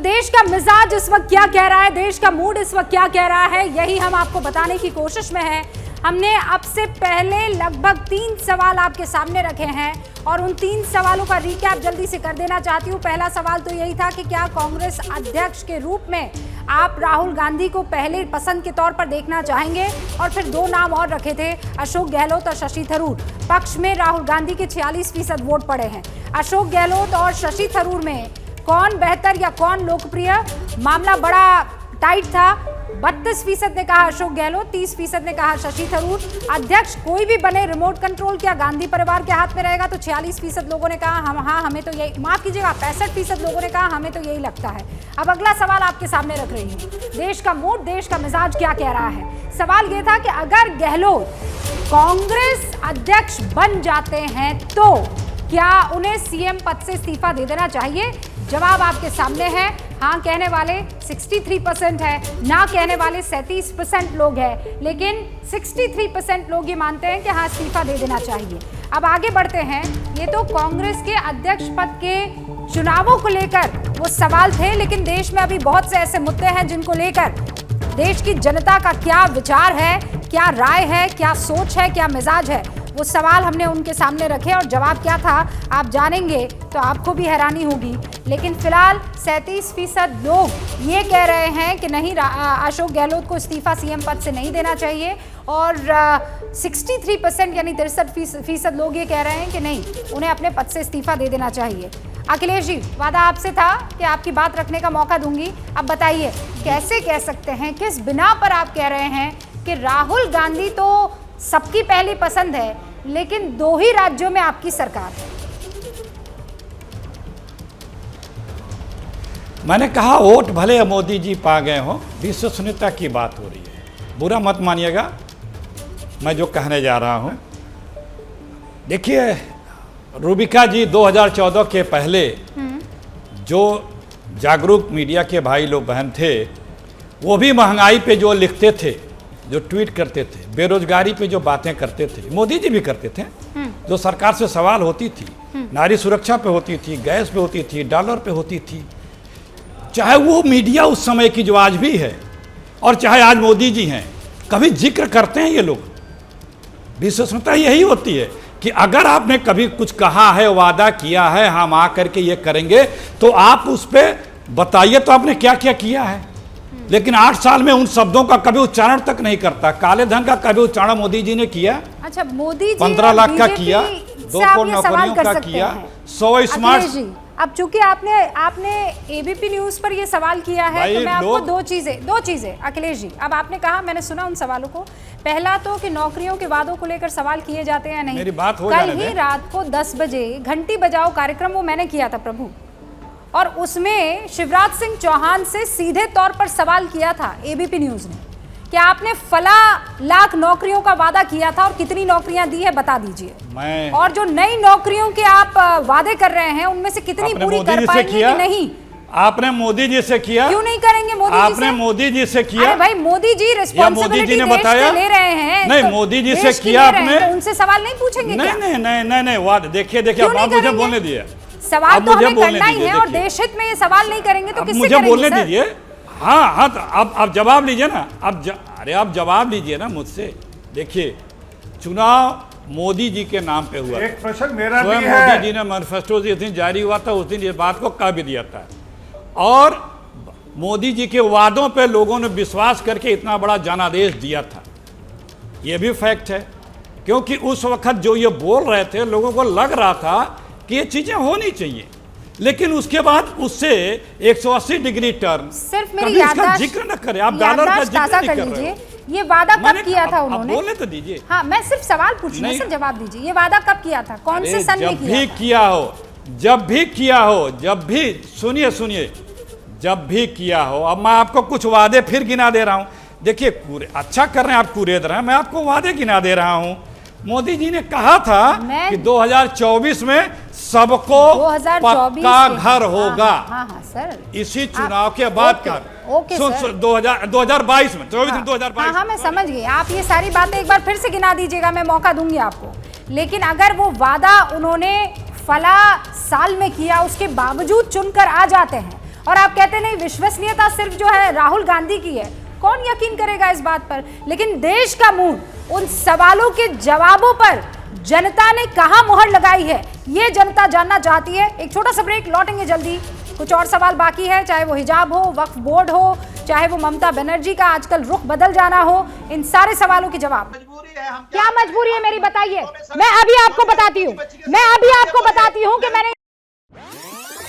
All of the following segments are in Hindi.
देश का मिजाज इस वक्त क्या कह रहा है, देश का मूड इस वक्त क्या कह रहा है, यही हम आपको बताने की कोशिश में हैं। हमने अब से पहले लगभग 3 सवाल आपके सामने रखे हैं और उन 3 सवालों का रिकैप जल्दी से कर देना चाहती हूँ। पहला सवाल तो यही था कि क्या कांग्रेस अध्यक्ष के रूप में आप राहुल गांधी को पहले पसंद के तौर पर देखना चाहेंगे, और फिर 2 नाम और रखे थे, अशोक गहलोत और शशि थरूर। पक्ष में राहुल गांधी के 46% वोट पड़े हैं। अशोक गहलोत और शशि थरूर में कौन बेहतर या कौन लोकप्रिय, मामला बड़ा टाइट था। 32% ने कहा अशोक गहलोत, 30% ने कहा शशि थरूर। अध्यक्ष कोई भी बने, रिमोट कंट्रोल क्या गांधी परिवार के हाथ में रहेगा, तो 46% लोगों ने कहा हमें तो यही, माफ कीजिएगा 65% लोगों ने कहा हमें तो यही लगता है। अब अगला सवाल आपके सामने रख रही हूँ, देश का मूड, देश का मिजाज क्या कह रहा है। सवाल यह था कि अगर गहलोत कांग्रेस अध्यक्ष बन जाते हैं तो क्या उन्हें सीएम पद से इस्तीफा दे देना चाहिए। जवाब आपके सामने है। हाँ कहने वाले 63% है, ना कहने वाले 37% लोग हैं, लेकिन 63% लोग ये मानते हैं कि हाँ इस्तीफा दे देना चाहिए। अब आगे बढ़ते हैं। ये तो कांग्रेस के अध्यक्ष पद के चुनावों को लेकर वो सवाल थे, लेकिन देश में अभी बहुत से ऐसे मुद्दे हैं जिनको लेकर देश की जनता का क्या विचार है, क्या राय है, क्या सोच है, क्या मिजाज है, वो सवाल हमने उनके सामने रखे और जवाब क्या था आप जानेंगे तो आपको भी हैरानी होगी। लेकिन फिलहाल 37% लोग ये कह रहे हैं कि नहीं, अशोक गहलोत को इस्तीफा सीएम पद से नहीं देना चाहिए, और 63% यानी 63% लोग ये कह रहे हैं कि नहीं, उन्हें अपने पद से इस्तीफा दे देना चाहिए। अखिलेश जी, वादा आपसे था कि आपकी बात रखने का मौका दूंगी। अब बताइए कैसे कह सकते हैं, किस बिना पर आप कह रहे हैं कि राहुल गांधी तो सबकी पहली पसंद है, लेकिन 2 ही राज्यों में आपकी सरकार है। मैंने कहा वोट भले मोदी जी पा गए हो, विश्वसनीयता की बात हो रही है। बुरा मत मानिएगा मैं जो कहने जा रहा हूं। देखिए रूबिका जी 2014 के पहले जो जागरूक मीडिया के भाई लोग बहन थे, वो भी महंगाई पे जो लिखते थे, जो ट्वीट करते थे, बेरोजगारी पे जो बातें करते थे, मोदी जी भी करते थे, जो सरकार से सवाल होती थी, नारी सुरक्षा पे होती थी, गैस पे होती थी, डॉलर पे होती थी, चाहे वो मीडिया उस समय की जो आज भी है और चाहे आज मोदी जी हैं, कभी जिक्र करते हैं ये लोग। विश्वसनीयता यही होती है कि अगर आपने कभी कुछ कहा है, वादा किया है, हम आ करके ये करेंगे, तो आप उस पर बताइए तो आपने क्या क्या किया है। लेकिन 8 साल में उन शब्दों का कभी उच्चारण तक नहीं करता। काले धन का कभी उच्चारण मोदी जी ने किया? अच्छा, मोदी जी 15 लाख का किया, 2 करोड़ नौकरियों का किया, 100 स्मार्ट। अब चूंकि आपने एबीपी न्यूज पर ये सवाल किया है, तो मैं आपको दो चीजें अखिलेश जी, अब आपने कहा, मैंने सुना उन सवालों को। पहला तो कि नौकरियों के वादों को लेकर सवाल किए जाते हैं नहीं। मेरी बात हो कल ही रात को 10 बजे घंटी बजाओ कार्यक्रम वो मैंने किया था प्रभु, और उसमें शिवराज सिंह चौहान से सीधे तौर पर सवाल किया था एबीपी न्यूज ने कि आपने फला लाख नौकरियों का वादा किया था और कितनी नौकरियां दी है बता दीजिए, और जो नई नौकरियों के आप वादे कर रहे हैं उनमें से कितनी पूरी कर पाएंगे कि नहीं। आपने मोदी जी से किया? क्यों नहीं करेंगे मोदी जी से? आपने मोदी जी से किया? अरे भाई मोदी जी रिस्पांसिबिलिटी ले रहे हैं, नहीं मोदी जी से किया आपने, तो उनसे सवाल नहीं पूछेंगे? नहीं, देखिए आप मुझे बोलने दिए, सवाल तो हमें करना ही है, और देश हित में ये सवाल नहीं करेंगे तो किससे मुझे बोलने दीजिए। हाँ तो अब जवाब लीजिए ना, अरे आप जवाब लीजिए ना मुझसे। देखिए चुनाव मोदी जी के नाम पे हुआ, एक प्रश्न मेरा भी है। मोदी जी ने मैनिफेस्टो जिस दिन जारी हुआ था उस दिन ये बात को कह भी दिया था, और मोदी जी के वादों पे लोगों ने विश्वास करके इतना बड़ा जनादेश दिया था, ये भी फैक्ट है। क्योंकि उस वक्त जो ये बोल रहे थे, लोगों को लग रहा था कि ये चीजें होनी चाहिए, लेकिन उसके बाद उससे 180 डिग्री टर्न, सिर्फ मेरी याददाश्त जिक्र न करें, आप डॉलर का जिक्र नहीं कर रहे हो। ये वादा कब किया था उन्होंने? बोलने तो दीजिए। हाँ मैं सिर्फ सवाल पूछ रही हूं, सिर्फ जवाब दीजिए। ये वादा कब किया था, कौन से सन में किया था? जब भी सुनिए, जब भी किया हो। अब मैं आपको कुछ वादे फिर गिना दे रहा हूं। देखिए अच्छा कर रहे हैं आप, कुरेद रहे हैं, मैं आपको वादे गिना दे रहा हूं। मोदी जी ने कहा था कि 2024 में सबको पक्का घर होगा। हाँ, सर इसी चुनाव के बाद का 2022 में 2022। हाँ मैं समझ गई, आप ये सारी बातें एक बार फिर से गिना दीजिएगा, मैं मौका दूंगी आपको। लेकिन अगर वो वादा उन्होंने फला साल में किया, उसके बावजूद चुनकर आ जाते हैं और आप कहते नहीं विश्वसनीयता सिर्फ जो है राहुल गांधी की है, कौन यकीन करेगा इस बात पर। लेकिन देश का मूड, उन सवालों के जवाबों पर जनता ने कहां मुहर लगाई है, ये जनता जानना चाहती है। एक छोटा सा ब्रेक, लौटेंगे जल्दी। कुछ और सवाल बाकी है, चाहे वो हिजाब हो, वक्फ बोर्ड हो, चाहे वो ममता बनर्जी का आजकल रुख बदल जाना हो, इन सारे सवालों के जवाब। क्या मजबूरी है मेरी, बताइए। मैं अभी आपको बताती हूँ कि मैंने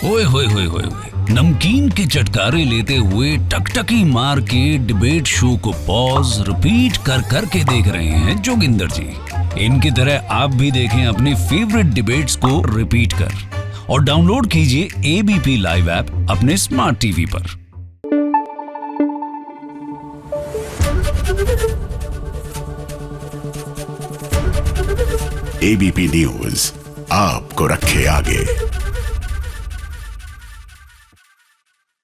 ओए होए होए होए होए, नमकीन के चटकारे लेते हुए टकटकी मार के डिबेट शो को पॉज रिपीट कर कर के देख रहे हैं जोगिंदर जी। इनकी तरह आप भी देखें अपनी फेवरेट डिबेट्स को रिपीट कर, और डाउनलोड कीजिए एबीपी लाइव ऐप अपने स्मार्ट टीवी पर। एबीपी न्यूज आपको रखे आगे।